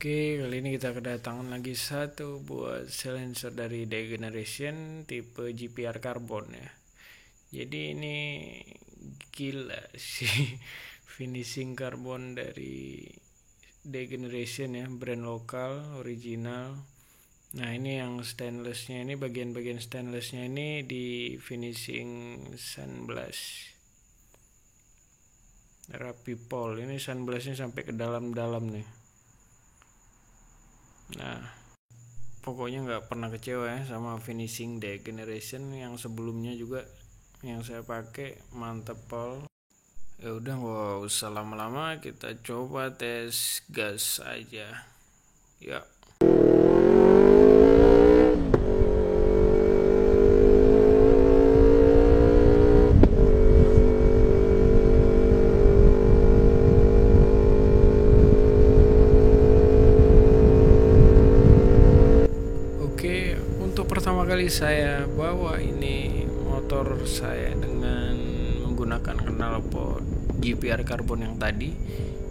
Oke, kali ini kita kedatangan lagi satu buat silencer dari Degeneration tipe GPR Carbon ya. Jadi ini gila sih finishing karbon dari Degeneration ya, brand lokal, original. Nah ini yang stainlessnya ini, bagian-bagian stainlessnya ini di finishing sunblast rapi pol. Ini sunblastnya sampai ke dalam-dalam nih. Nah pokoknya nggak pernah kecewa ya sama finishing Degeneration yang sebelumnya juga yang saya pakai, mantep pol. Ya udah nggak usah lama-lama, kita coba tes gas aja ya. Oke, untuk pertama kali saya bawa ini motor saya dengan menggunakan knalpot GPR Carbon yang tadi,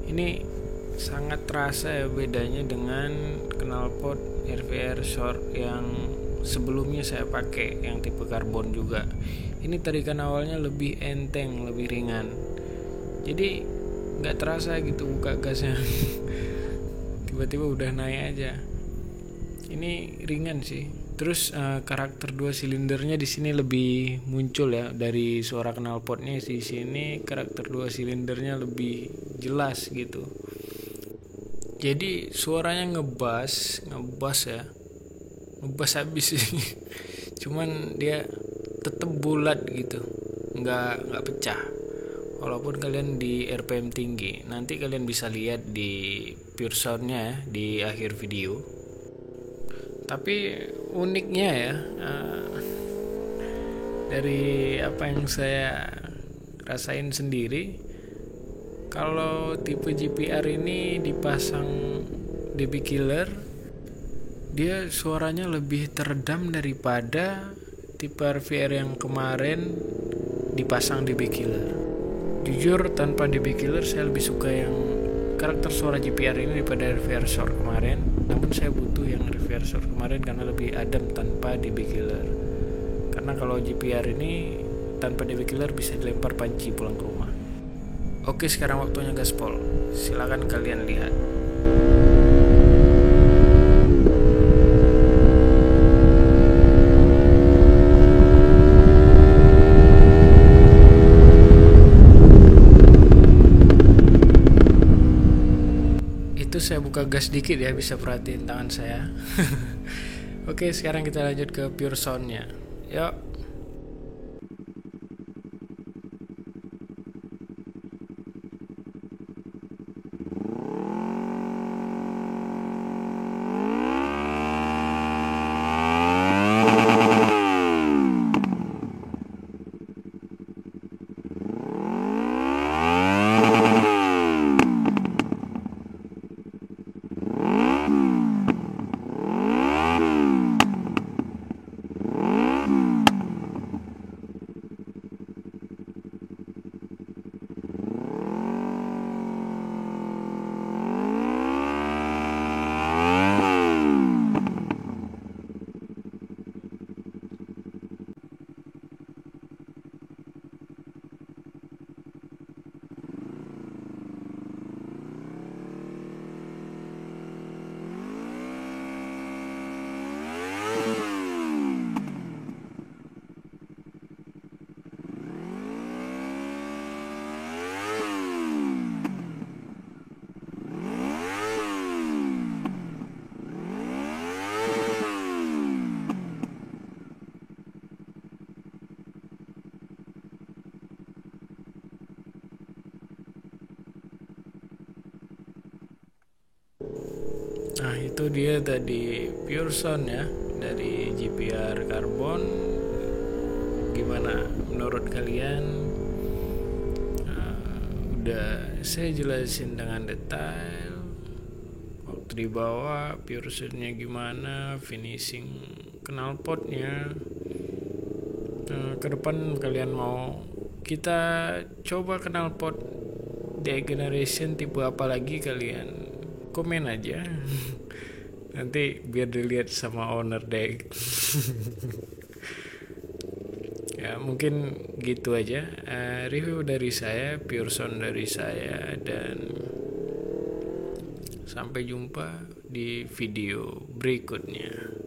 ini sangat terasa ya bedanya dengan knalpot RVR short yang sebelumnya saya pakai, yang tipe karbon juga. Ini tarikan awalnya lebih enteng, lebih ringan, jadi nggak terasa gitu buka gasnya tiba-tiba udah naik aja. Ini ringan sih. Terus karakter dua silindernya di sini lebih muncul ya, dari suara knalpotnya di sini karakter dua silindernya lebih jelas gitu. Jadi suaranya ngebas ya, ngebas habis sih. Cuman dia tetap bulat gitu, nggak pecah. Walaupun kalian di RPM tinggi, nanti kalian bisa lihat di pure soundnya ya di akhir video. Tapi uniknya ya, dari apa yang saya rasain sendiri, kalau tipe GPR ini dipasang DB killer, dia suaranya lebih teredam daripada tipe RVR yang kemarin dipasang DB killer. Jujur tanpa DB killer saya lebih suka yang karakter suara GPR ini daripada RVR short kemarin. Namun saya butuh yang RVR short kemarin karena lebih adem tanpa DB killer. Karena kalau GPR ini tanpa DB killer bisa dilempar panci pulang ke rumah. Oke, sekarang waktunya gaspol. Silakan kalian lihat. Itu saya buka gas dikit ya, bisa perhatiin tangan saya. Oke, sekarang kita lanjut ke pure soundnya. Yuk. Nah itu dia tadi pure sound ya dari GPR Carbon. Gimana menurut kalian? Udah saya jelasin dengan detail waktu dibawa pure soundnya gimana, finishing knalpotnya. Ke depan kalian mau kita coba knalpot Degeneration tipe apa lagi kalian komen aja. Nanti biar dilihat sama owner deh. Ya mungkin gitu aja, review dari saya, pure sound dari saya, dan sampai jumpa di video berikutnya.